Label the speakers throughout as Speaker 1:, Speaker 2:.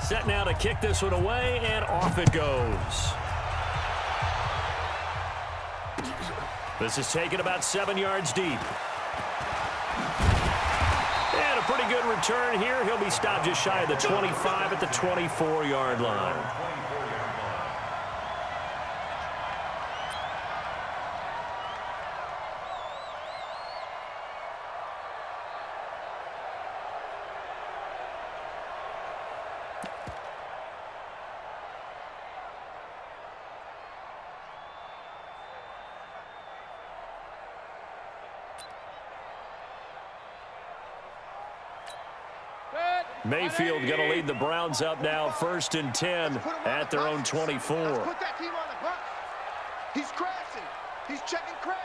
Speaker 1: Set now to kick this one away, and off it goes. This is taken about 7 yards deep. And a pretty good return here. He'll be stopped just shy of the 25 at the 24-yard line. Mayfield going to lead the Browns up now, 1st and 10 at their own 24.
Speaker 2: Put that team on the bus. He's crashing. He's checking crash.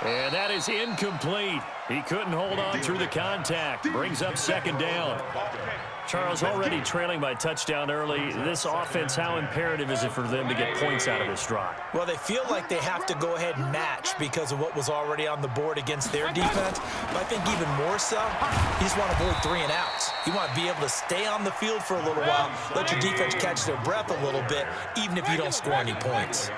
Speaker 1: And that is incomplete. He couldn't hold on through the contact. Brings up 2nd down. Charles, already trailing by touchdown early. This offense, how imperative is it for them to get points out of this drive?
Speaker 3: Well, they feel like they have to go ahead and match because of what was already on the board against their defense. But I think even more so, you just want to avoid 3 and outs. You want to be able to stay on the field for a little while, let your defense catch their breath a little bit, even if you don't score any points.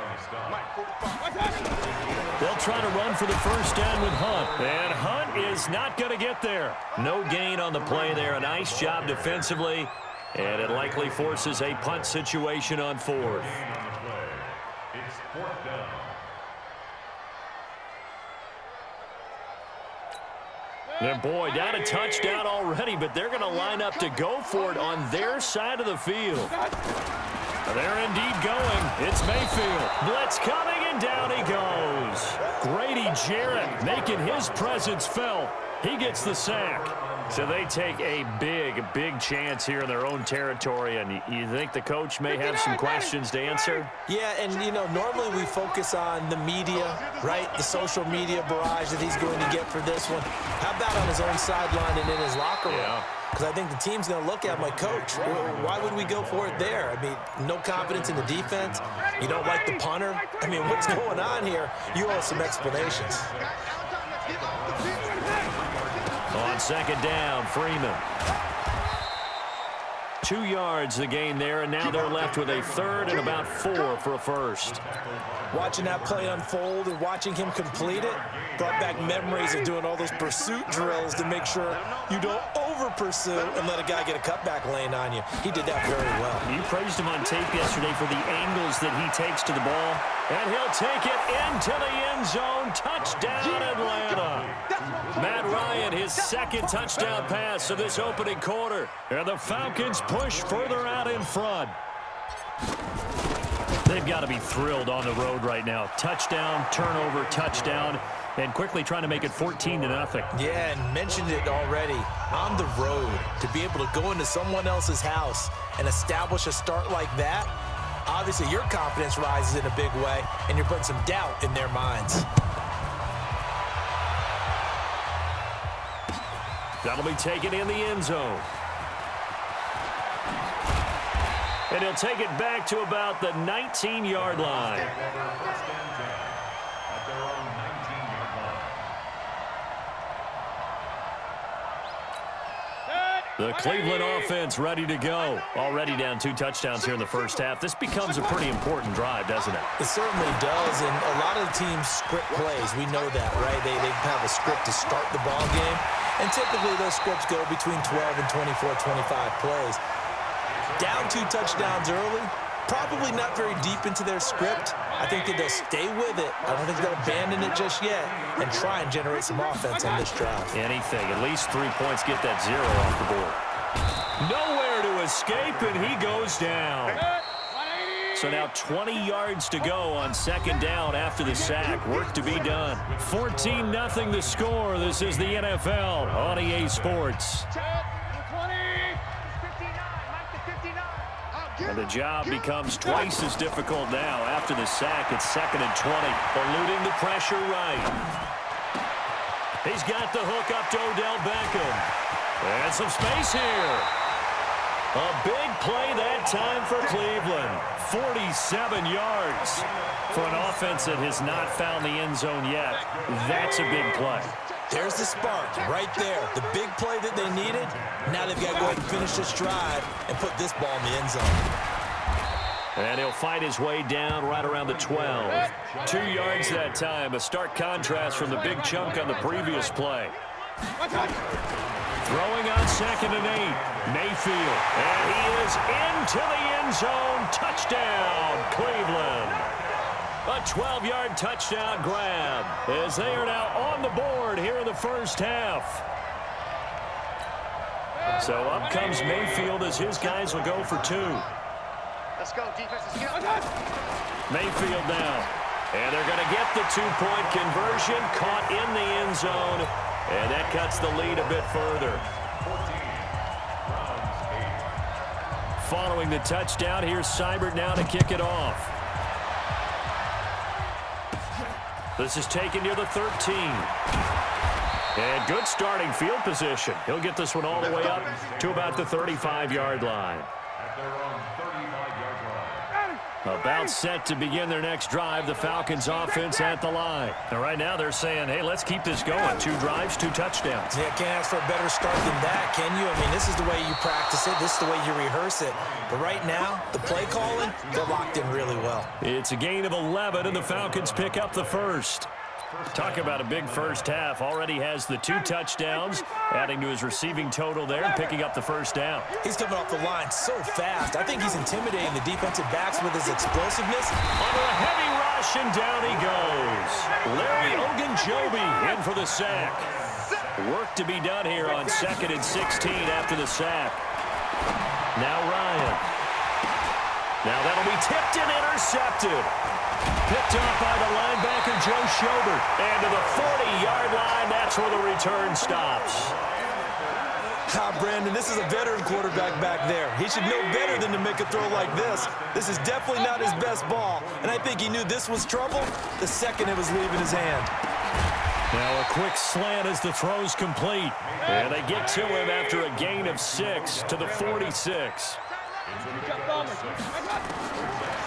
Speaker 1: They'll try to run for the 1st down with Hunt. And Hunt is not going to get there. No gain on the play there. A nice job defensively. And it likely forces a punt situation on 4th.
Speaker 4: It's 4th down.
Speaker 1: And boy, down a touchdown already, but they're going to line up to go for it on their side of the field. They're indeed going. It's Mayfield. Blitz coming, and down he goes. Grady Jarrett making his presence felt. He gets the sack. So they take a big chance here in their own territory, and you think the coach may have some questions to answer?
Speaker 3: Yeah, and, you know, normally we focus on the media, right, the social media barrage that he's going to get for this one. How about on his own sideline and in his locker room?
Speaker 1: Yeah.
Speaker 3: Because I think the team's going to look at him like, Coach, why would we go for it there? I mean, no confidence in the defense. You don't like the punter. I mean, what's going on here? You owe us some explanations.
Speaker 1: On 2nd down, Freeman. 2 yards the gain there, and now they're left with a 3rd and about 4 for a 1st.
Speaker 3: Watching that play unfold and watching him complete it brought back memories of doing all those pursuit drills to make sure you don't over-pursue and let a guy get a cutback lane on you. He did that very well.
Speaker 1: You praised him on tape yesterday for the angles that he takes to the ball, and he'll take it into the end zone. Touchdown, Atlanta. Matt Ryan, his 2nd touchdown pass of this opening quarter. And the Falcons push further out in front. They've got to be thrilled on the road right now. Touchdown, turnover, touchdown, and quickly trying to make it 14-0.
Speaker 3: Yeah, and mentioned it already. On the road, to be able to go into someone else's house and establish a start like that, obviously your confidence rises in a big way, and you're putting some doubt in their minds.
Speaker 1: That'll be taken in the end zone. And he'll take it back to about the 19-yard line. The Cleveland offense ready to go. Already down 2 touchdowns here in the 1st half. This becomes a pretty important drive, doesn't it?
Speaker 3: It certainly does, and a lot of the teams script plays. We know that, right? They have a script to start the ball game, and typically those scripts go between 12 and 24, 25 plays. Down 2 touchdowns early, probably not very deep into their script. I think that they'll stay with it. I don't think they'll abandon it just yet and try and generate some offense on this drive.
Speaker 1: Anything. At least 3 points, get that 0 off the board. Nowhere to escape, and he goes down. So now 20 yards to go on 2nd down after the sack. Work to be done. 14-0 the score. This is the NFL on EA Sports. And the job becomes twice as difficult now. After the sack, it's 2nd and 20. Eluding the pressure right. He's got the hook up to Odell Beckham. And some space here. A big play that time for Cleveland. 47 yards. For an offense that has not found the end zone yet, that's a big play.
Speaker 3: There's the spark right there. The big play that they needed. Now they've got to go ahead and finish this drive and put this ball in the end zone.
Speaker 1: And he'll fight his way down right around the 12. 2 yards that time. A stark contrast from the big chunk on the previous play. Throwing on 2nd and 8. Mayfield. And he is into the end zone. Touchdown, Cleveland. A 12-yard touchdown grab as they are now on the board here in the first half. So up comes Mayfield as his guys will go for 2.
Speaker 2: Let's go, defense.
Speaker 1: Mayfield now. And they're going to get the 2-point conversion, caught in the end zone. And that cuts the lead a bit further. Following the touchdown, here's Seibert now to kick it off. This is taken near the 13. And good starting field position. He'll get this one all the way up to about the 35-yard line. About set to begin their next drive, the Falcons offense at the line. And right now they're saying, hey, let's keep this going. 2 drives, 2 touchdowns.
Speaker 3: Yeah, can't ask for a better start than that, can you? I mean, this is the way you practice it. This is the way you rehearse it. But right now, the play calling, they're locked in really well.
Speaker 1: It's a gain of 11, and the Falcons pick up the first. Talk about a big first half. Already has the 2 touchdowns, adding to his receiving total there and picking up the first down.
Speaker 3: He's coming off the line so fast. I think he's intimidating the defensive backs with his explosiveness.
Speaker 1: Under a heavy rush, and down he goes. Larry Ogunjobi in for the sack. Work to be done here on 2nd and 16 after the sack. Now Ryan. Now that'll be tipped and intercepted. Picked up by the linebacker, Joe Schobert. And to the 40-yard line, that's where the return stops.
Speaker 3: Brandon, this is a veteran quarterback back there. He should know better than to make a throw like this. This is definitely not his best ball, and I think he knew this was trouble the second it was leaving his hand.
Speaker 1: Now a quick slant as the throw's complete. And they get to him after a gain of 6 to the 46.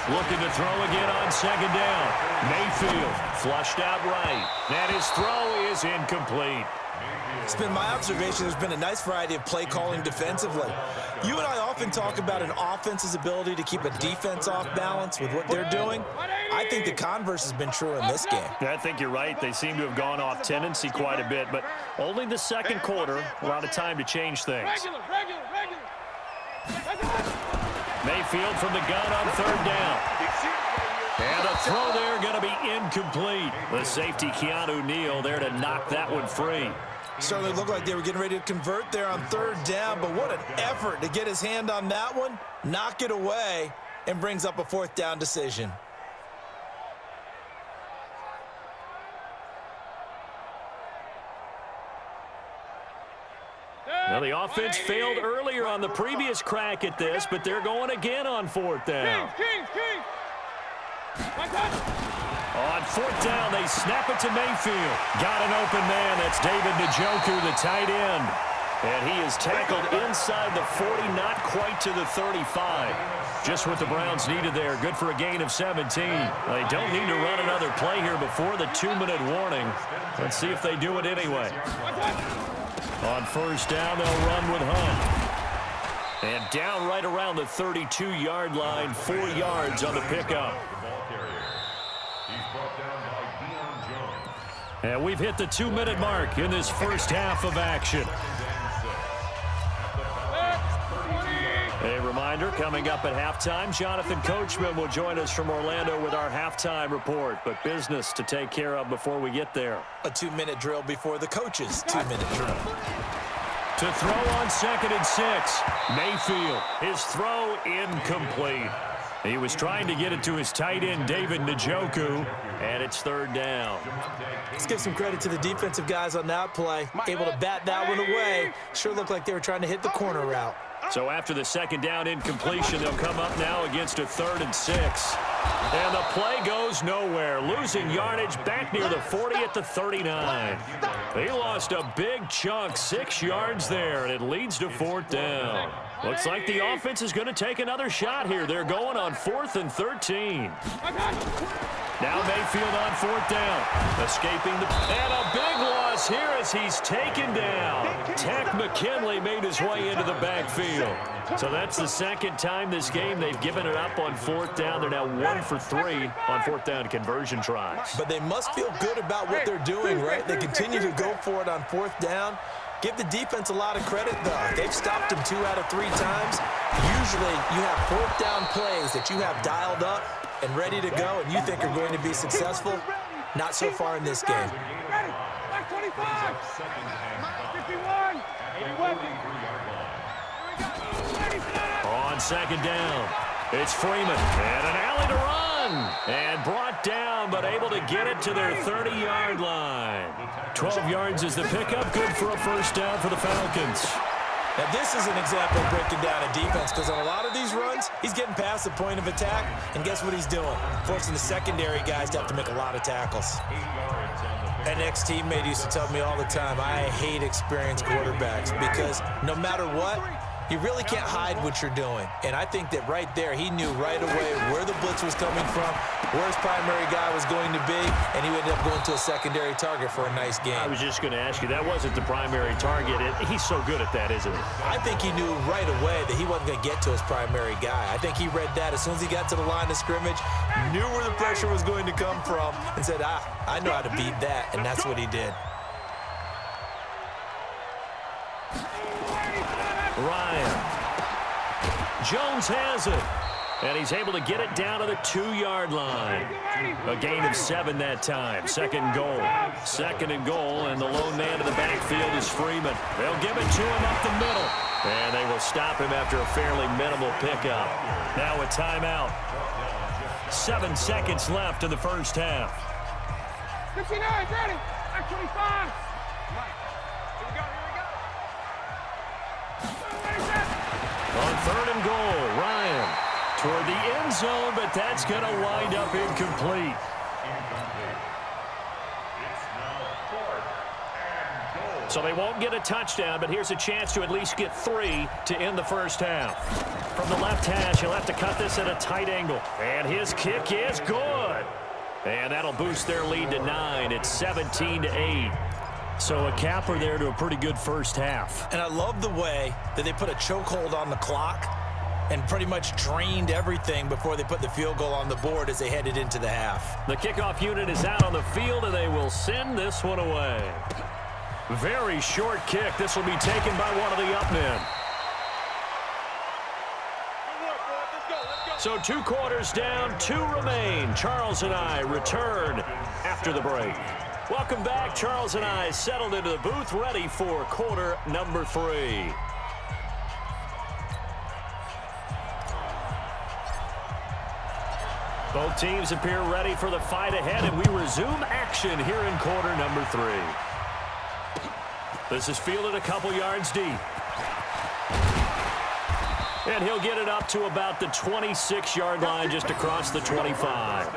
Speaker 1: Looking to throw again on 2nd down. Mayfield flushed out right. And his throw is incomplete.
Speaker 3: It's been my observation there's been a nice variety of play calling defensively. You and I often talk about an offense's ability to keep a defense off balance with what they're doing. I think the converse has been true in this game.
Speaker 1: I think you're right. They seem to have gone off tendency quite a bit, but only the second quarter, a lot of time to change things. Mayfield from the gun on 3rd down. And a throw there going to be incomplete. The safety, Keanu Neal, there to knock that one free.
Speaker 3: Certainly looked like they were getting ready to convert there on 3rd down, but what an effort to get his hand on that one, knock it away, and brings up a 4th down decision.
Speaker 1: Now, the offense failed earlier on the previous crack at this, but they're going again on 4th down. On 4th down, they snap it to Mayfield. Got an open man. That's David Njoku, the tight end. And he is tackled inside the 40, not quite to the 35. Just what the Browns needed there. Good for a gain of 17. They don't need to run another play here before the 2-minute warning. Let's see if they do it anyway. On 1st down, they'll run with Hunt. And down right around the 32-yard line, 4 yards on the pickup. And we've hit the 2-minute mark in this first half of action. A reminder, coming up at halftime, Jonathan Coachman will join us from Orlando with our halftime report. But business to take care of before we get there.
Speaker 3: A 2-minute drill before the coach's 2-minute drill.
Speaker 1: To throw on 2nd and 6. Mayfield, his throw incomplete. He was trying to get it to his tight end, David Njoku, and it's 3rd down.
Speaker 3: Let's give some credit to the defensive guys on that play. Able to bat that one away. Sure looked like they were trying to hit the corner route.
Speaker 1: So after the 2nd down incompletion, they'll come up now against a 3rd and 6. And the play goes nowhere. Losing yardage back near the 40 at the 39. He lost a big chunk, 6 yards there, and it leads to 4th down. Looks like the offense is going to take another shot here. They're going on 4th and 13. Now Mayfield on 4th down. Escaping and a big loss here as he's taken down. Tech McKinley made his way into the backfield. So that's the second time this game they've given it up on 4th down. They're now 1 for 3 on 4th down conversion tries.
Speaker 3: But they must feel good about what they're doing, right? They continue to go for it on 4th down. Give the defense a lot of credit, though. They've stopped him 2 out of 3 times. Usually you have 4th down plays that you have dialed up and ready to go and you think are going to be successful. Not so far in this game.
Speaker 5: Ready. 25. 51. 81.
Speaker 1: On 2nd down, it's Freeman. And an alley to run. And brought down, but able to get it to their 30-yard line. 12 yards is the pickup. Good for a first down for the Falcons.
Speaker 3: Now, this is an example of breaking down a defense because on a lot of these runs, he's getting past the point of attack, and guess what he's doing? Forcing the secondary guys to have to make a lot of tackles. An ex-teammate used to tell me all the time, I hate experienced quarterbacks because no matter what, you really can't hide what you're doing. And I think that right there, he knew right away where the blitz was coming from, where his primary guy was going to be, and he ended up going to a secondary target for a nice game.
Speaker 1: I was just going to ask you, that wasn't the primary target. He's so good at that, isn't he?
Speaker 3: I think he knew right away that he wasn't going to get to his primary guy. I think he read that as soon as he got to the line of scrimmage, knew where the pressure was going to come from, and said, I know how to beat that, and that's what he did.
Speaker 1: Ryan. Jones has it. And he's able to get it down to the 2-yard line. A gain of 7 that time. 2nd and goal. 2nd and goal, and the lone man in the backfield is Freeman. They'll give it to him up the middle. And they will stop him after a fairly minimal pickup. Now a timeout. 7 seconds left in the first half.
Speaker 5: 59, ready. 25.
Speaker 1: On 3rd and goal, Ryan toward the end zone, but that's going to wind up incomplete. So they won't get a touchdown, but here's a chance to at least get 3 to end the first half. From the left hash, he'll have to cut this at a tight angle. And his kick is good. And that'll boost their lead to 9. It's 17-8. So a capper there to a pretty good first half.
Speaker 3: And I love the way that they put a chokehold on the clock and pretty much drained everything before they put the field goal on the board as they headed into the half.
Speaker 1: The kickoff unit is out on the field, and they will send this one away. Very short kick. This will be taken by one of the up men. So 2 quarters down, 2 remain. Charles and I return after the break. Welcome back. Charles and I settled into the booth, ready for quarter number 3. Both teams appear ready for the fight ahead, and we resume action here in quarter number 3. This is fielded a couple yards deep. And he'll get it up to about the 26-yard line, just across the 25.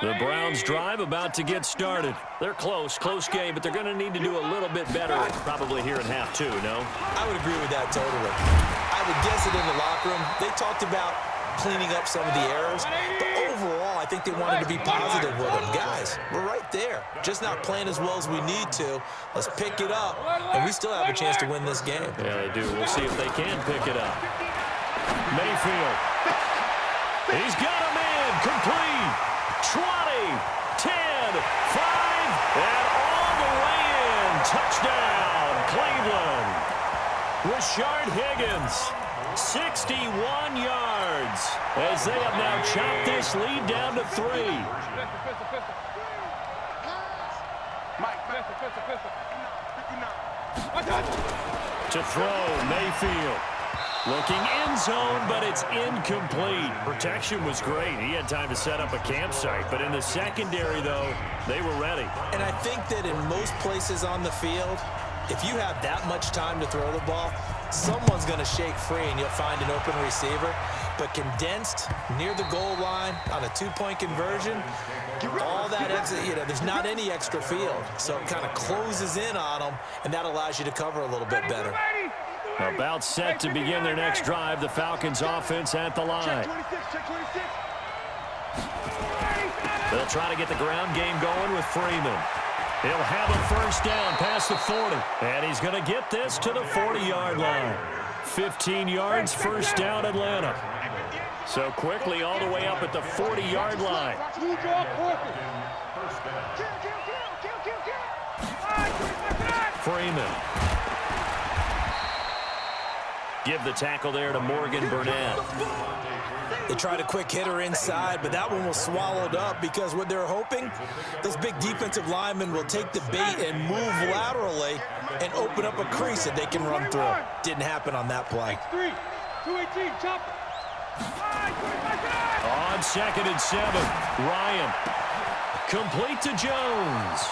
Speaker 1: The Browns drive about to get started. They're close game, but they're going to need to do a little bit better probably here in half 2, no?
Speaker 3: I would agree with that totally. I would guess it in the locker room. They talked about cleaning up some of the errors, but overall, I think they wanted to be positive with them. Guys, we're right there. Just not playing as well as we need to. Let's pick it up, and we still have a chance to win this game.
Speaker 1: Yeah, they do. We'll see if they can pick it up. Mayfield He's got him in. Complete. 20, 10, 5, and all the way in. Touchdown, Cleveland. Rashard Higgins, 61 yards, as they have now chopped this lead down to 3. To throw, Mayfield. Looking end zone, but it's incomplete. Protection was great. He had time to set up a campsite. But in the secondary, though, they were ready.
Speaker 3: And I think that in most places on the field, if you have that much time to throw the ball, someone's going to shake free and you'll find an open receiver. But condensed near the goal line on a two-point conversion, all that exit, there's not any extra field. So it kind of closes in on them, and that allows you to cover a little bit better.
Speaker 1: About set to begin their next drive, the Falcons offense at the line. They'll try to get the ground game going with Freeman. He'll have a first down past the 40. And he's going to get this to the 40-yard line. 15 yards, first down, Atlanta. So quickly all the way up at the 40-yard line. Freeman. Give the tackle there to Morgan Burnett.
Speaker 3: They tried a quick hitter inside, but that one was swallowed up because what they're hoping, those big defensive linemen will take the bait and move laterally and open up a crease that they can run through. Didn't happen on that play.
Speaker 5: 218, chop.
Speaker 1: On 2nd and 7, Ryan. Complete to Jones.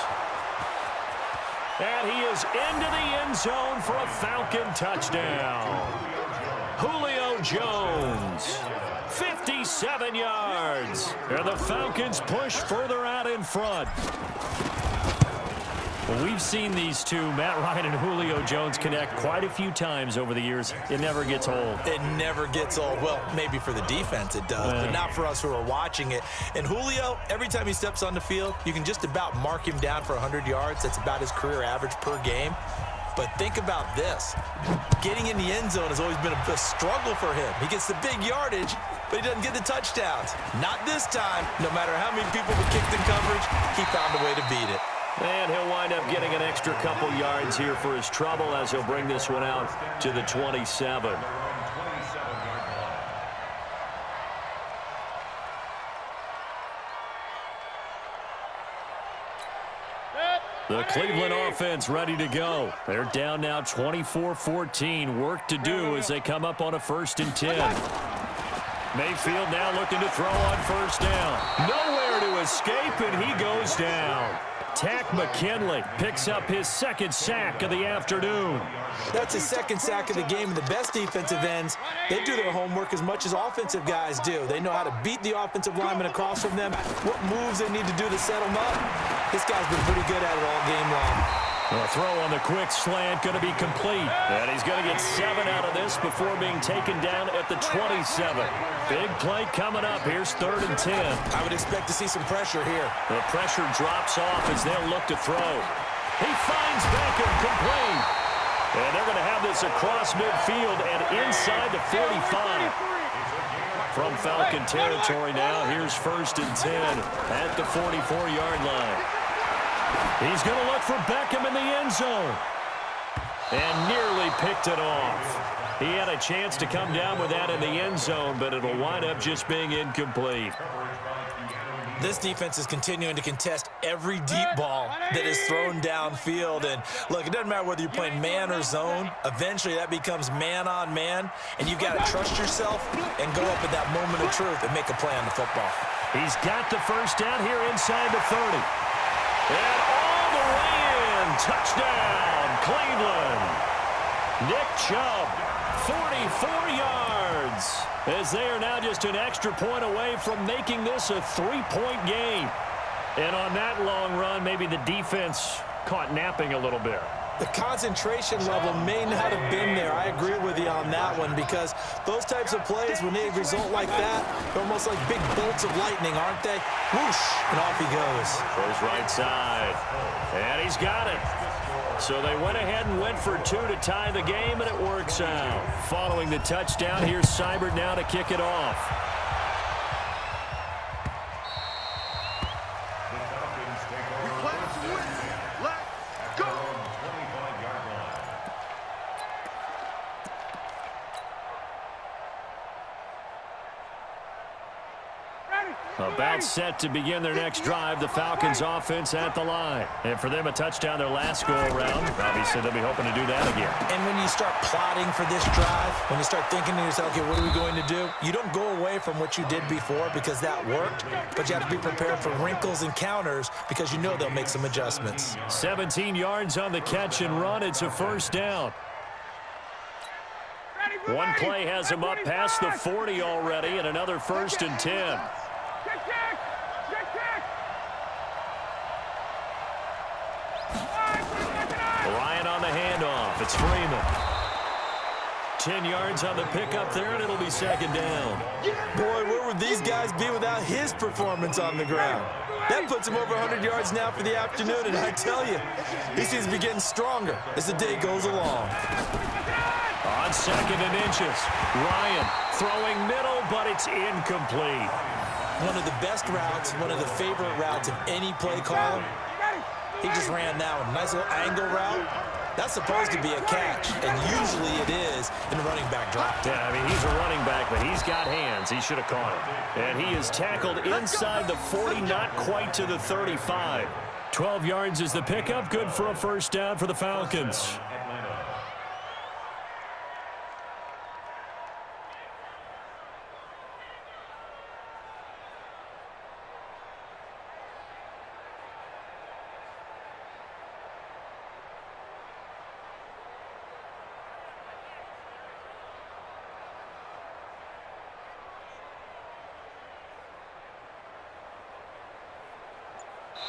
Speaker 1: And he is into the end zone for a Falcon touchdown. Julio Jones, 57 yards. And the Falcons push further out in front. Well, we've seen these two, Matt Ryan and Julio Jones, connect quite a few times over the years. It never gets old.
Speaker 3: It never gets old. Well, maybe for the defense it does, but not for us who are watching it. And Julio, every time he steps on the field, you can just about mark him down for 100 yards. That's about his career average per game. But think about this. Getting in the end zone has always been a struggle for him. He gets the big yardage, but he doesn't get the touchdowns. Not this time. No matter how many people were kicked in coverage, he found a way to beat it.
Speaker 1: And he'll wind up getting an extra couple yards here for his trouble as he'll bring this one out to the 27. The Cleveland offense ready to go. They're down now 24-14. Work to do as they come up on a 1st and 10. Mayfield now looking to throw on first down. Nowhere to escape, and he goes down. Tack McKinley picks up his 2nd sack of the afternoon.
Speaker 3: That's his 2nd sack of the game, and the best defensive ends, they do their homework as much as offensive guys do. They know how to beat the offensive lineman across from them, what moves they need to do to set them up. This guy's been pretty good at it all game long.
Speaker 1: The throw on the quick slant going to be complete. And he's going to get 7 out of this before being taken down at the 27. Big play coming up. Here's 3rd and 10.
Speaker 3: I would expect to see some pressure here.
Speaker 1: The pressure drops off as they'll look to throw. He finds Beckham complete. And they're going to have this across midfield and inside the 45. From Falcon territory now, here's 1st and 10 at the 44-yard line. He's going to look for Beckham in the end zone. And nearly picked it off. He had a chance to come down with that in the end zone, but it'll wind up just being incomplete.
Speaker 3: This defense is continuing to contest every deep ball that is thrown downfield. And look, it doesn't matter whether you're playing man or zone. Eventually that becomes man on man, and you've got to trust yourself and go up at that moment of truth and make a play on the football.
Speaker 1: He's got the first down here inside the 30. And all the way in. Touchdown, Cleveland. Nick Chubb, 44 yards. As they are now just an extra point away from making this a 3-point game. And on that long run, maybe the defense caught napping a little bit.
Speaker 3: The concentration level may not have been there. I agree with you on that one, because those types of plays, when they result like that, they're almost like big bolts of lightning, aren't they? Whoosh, and off he goes.
Speaker 1: Goes right side. And he's got it. So they went ahead and went for 2 to tie the game, and it works out. Following the touchdown, here's Seibert now to kick it off. About set to begin their next drive, the Falcons offense at the line. And for them, a touchdown their last go-around. Obviously, they'll be hoping to do that again.
Speaker 3: And when you start plotting for this drive, when you start thinking to yourself, okay, what are we going to do? You don't go away from what you did before because that worked, but you have to be prepared for wrinkles and counters because you know they'll make some adjustments.
Speaker 1: 17 yards on the catch and run. It's a first down. One play has him up past the 40 already, and another 1st and 10. Ryan on the handoff. It's Freeman. 10 yards on the pickup there, and it'll be 2nd down.
Speaker 3: Boy, where would these guys be without his performance on the ground? That puts him over 100 yards now for the afternoon, and I tell you, he seems to be getting stronger as the day goes along.
Speaker 1: On 2nd and inches, Ryan throwing middle, but it's incomplete.
Speaker 3: One of the best routes, one of the favorite routes of any play caller. He just ran that one. Nice little angle route. That's supposed to be a catch, and usually it is in the running back drop.
Speaker 1: Yeah, I mean, he's a running back, but he's got hands. He should have caught it. And he is tackled inside the 40, not quite to the 35. 12 yards is the pickup. Good for a first down for the Falcons.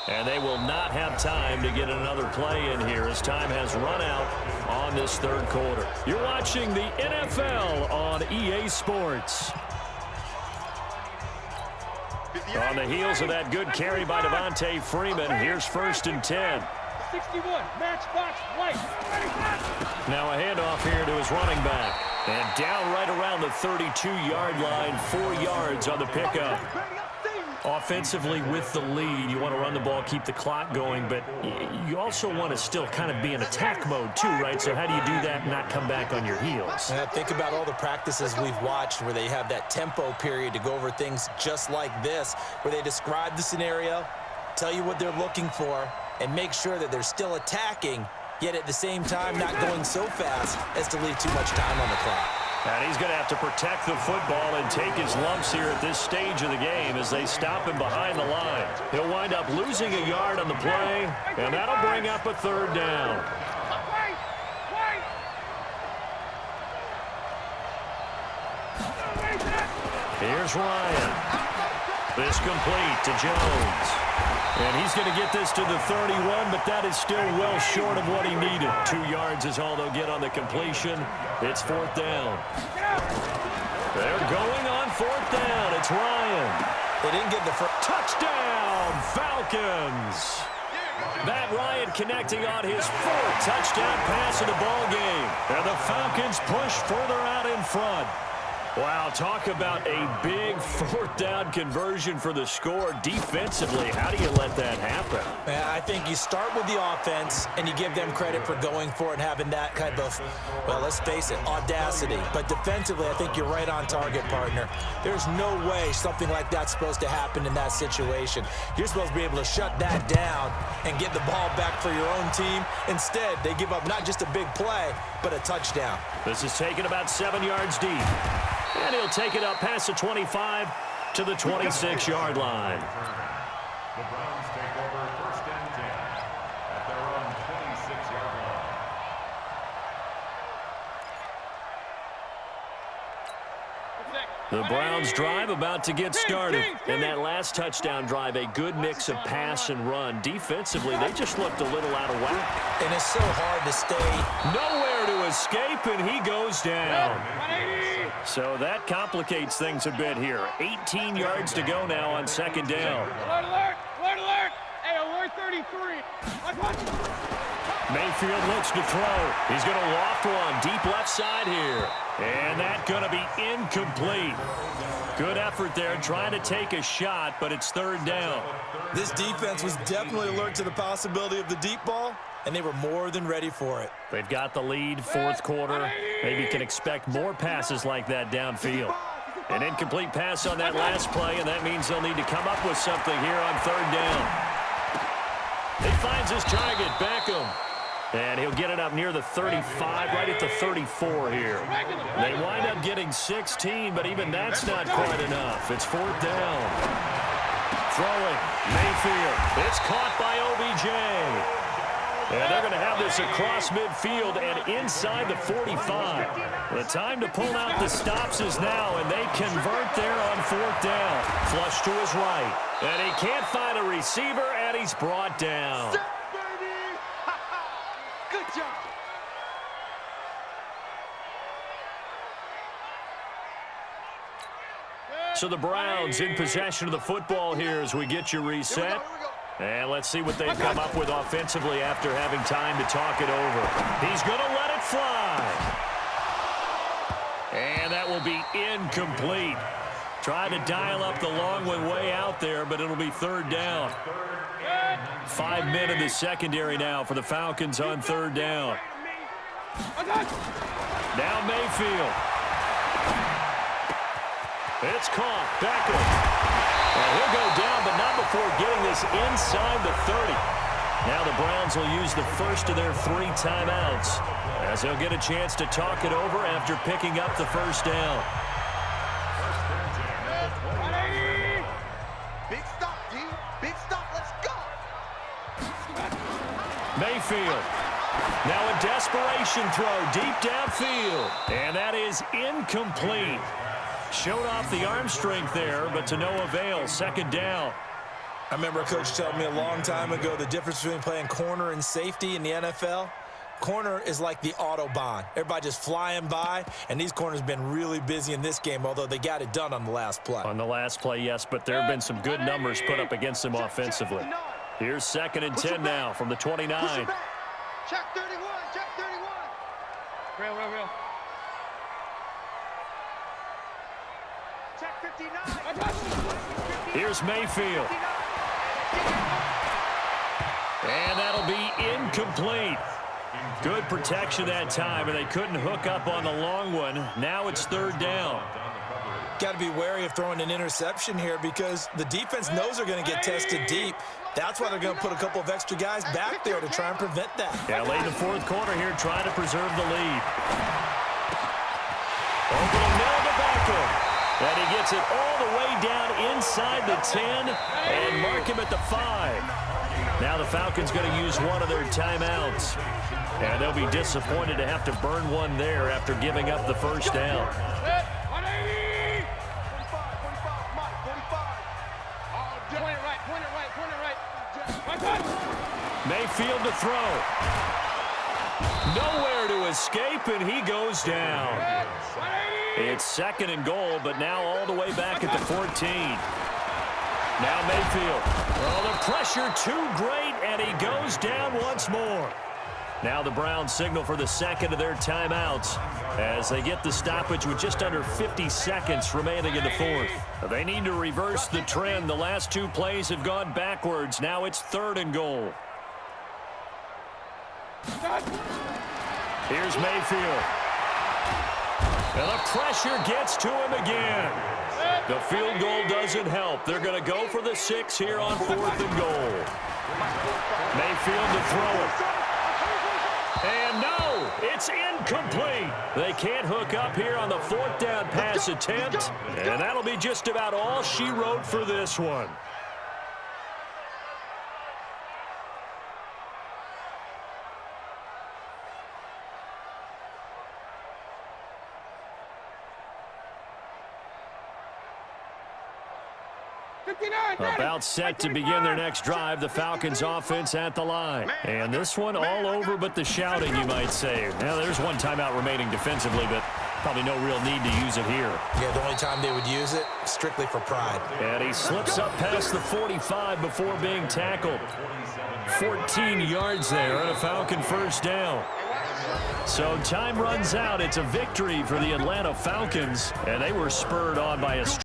Speaker 1: And they will not have time to get another play in here as time has run out on this 3rd quarter. You're watching the NFL on EA Sports. On the heels of that good carry by Devontae Freeman, here's 1st and 10.
Speaker 5: 61, matchbox, white.
Speaker 1: Now a handoff here to his running back. And down right around the 32-yard line, 4 yards on the pickup. Offensively with the lead, you want to run the ball, keep the clock going, but you also want to still kind of be in attack mode too, right? So how do you do that and not come back on your heels?
Speaker 3: And think about all the practices we've watched where they have that tempo period to go over things just like this, where they describe the scenario, tell you what they're looking for, and make sure that they're still attacking, yet at the same time not going so fast as to leave too much time on the clock.
Speaker 1: And he's going to have to protect the football and take his lumps here at this stage of the game as they stop him behind the line. He'll wind up losing a yard on the play, and that'll bring up a 3rd down. Here's Ryan. This complete to Jones. And he's going to get this to the 31, but that is still well short of what he needed. 2 yards is all they'll get on the completion. It's 4th down. They're going on 4th down. It's Ryan.
Speaker 3: They didn't get the first.
Speaker 1: Touchdown, Falcons. Matt Ryan connecting on his 4th touchdown pass of the ball game. And the Falcons push further out in front. Wow, talk about a big 4th down conversion for the score. Defensively, how do you let that happen?
Speaker 3: I think you start with the offense, and you give them credit for going for it and having that kind of, well, let's face it, audacity. But defensively, I think you're right on target, partner. There's no way something like that's supposed to happen in that situation. You're supposed to be able to shut that down and get the ball back for your own team. Instead, they give up not just a big play, but a touchdown.
Speaker 1: This is taken about 7 yards deep. And he'll take it up past the 25 to the 26-yard line.
Speaker 4: The Browns take over 1st and 10 at their own 26-yard line.
Speaker 1: The Browns drive about to get started. And that last touchdown drive, a good mix of pass and run. Defensively, they just looked a little out of whack.
Speaker 3: And it's so hard to stay.
Speaker 1: Nowhere to escape, and he goes down. So that complicates things a bit here. 18 yards to go now on 2nd down.
Speaker 5: Alert, alert, alert, alert. Hey, alert 33.
Speaker 1: Mayfield looks to throw. He's going to loft one deep left side here. And that's going to be incomplete. Good effort there trying to take a shot, but it's 3rd down.
Speaker 3: This defense was definitely alert to the possibility of the deep ball, and they were more than ready for it.
Speaker 1: They've got the lead, 4th quarter. Maybe can expect more passes like that downfield. An incomplete pass on that last play, and that means they'll need to come up with something here on third down. He finds his target, Beckham. And he'll get it up near the 35, right at the 34 here. They wind up getting 16, but even that's not quite enough. It's fourth down. Throwing, Mayfield. It's caught by OBJ. And they're going to have this across midfield and inside the 45. The time to pull out the stops is now, and they convert there on fourth down. Flush to his right. And he can't find a receiver, and he's brought down.
Speaker 2: Good job.
Speaker 1: So the Browns in possession of the football here as we get you reset.
Speaker 2: Here we go.
Speaker 1: And let's see what they've come up with offensively after having time to talk it over. He's going to let it fly. And that will be incomplete. Try to dial up the long one way out there, but it'll be third down. 5 men in the secondary now for the Falcons on third down. Now Mayfield. It's caught. Beckham. And he'll go down, but not before getting this inside the 30. Now the Browns will use the first of their 3 timeouts as they'll get a chance to talk it over after picking up the first down.
Speaker 2: Big stop, D. Big stop. Let's go.
Speaker 1: Mayfield. Now a desperation throw deep downfield. And that is incomplete. Showed off the arm strength there, but to no avail. Second down.
Speaker 3: I remember a coach telling me a long time ago the difference between playing corner and safety in the NFL. Corner is like the Autobahn. Everybody just flying by, and these corners have been really busy in this game, although they got it done on the last play.
Speaker 1: On the last play, yes, but there have been some good numbers put up against them offensively. Here's 2nd and 10 now from the 29.
Speaker 2: Check 31. Check 31.
Speaker 5: Real.
Speaker 2: Check 59.
Speaker 1: Here's Mayfield. And that'll be incomplete. Good protection that time, and they couldn't hook up on the long one. Now it's third down.
Speaker 3: Got to be wary of throwing an interception here because the defense knows they're going to get tested deep. That's why they're going to put a couple of extra guys back there to try and prevent that.
Speaker 1: Yeah, late in the fourth quarter here, trying to preserve the lead. Over the middle to Beckham. And he gets it all the way down inside the 10 and mark him at the 5. Now the Falcons going to use one of their timeouts. And they'll be disappointed to have to burn one there after giving up the first down.
Speaker 5: 180!
Speaker 2: 45.
Speaker 5: Point it right.
Speaker 1: Mayfield to throw. Nowhere to escape, and he goes down. It's 2nd and goal, but now all the way back at the 14. Now Mayfield. Oh, the pressure too great, and he goes down once more. Now the Browns signal for the 2nd of their timeouts as they get the stoppage with just under 50 seconds remaining in the 4th. They need to reverse the trend. The last 2 plays have gone backwards. Now it's 3rd and goal. Here's Mayfield. And the pressure gets to him again. The field goal doesn't help. They're going to go for the 6 here on 4th and goal. Mayfield to throw it. And no, it's incomplete. They can't hook up here on the 4th down pass attempt. And that'll be just about all she wrote for this one. About set to begin their next drive, the Falcons offense at the line. And this one all over but the shouting, you might say. Now, there's one timeout remaining defensively, but probably no real need to use it here.
Speaker 3: Yeah, the only time they would use it, strictly for pride.
Speaker 1: And he slips up past the 45 before being tackled. 14 yards there on a Falcon first down. So time runs out. It's a victory for the Atlanta Falcons, and they were spurred on by a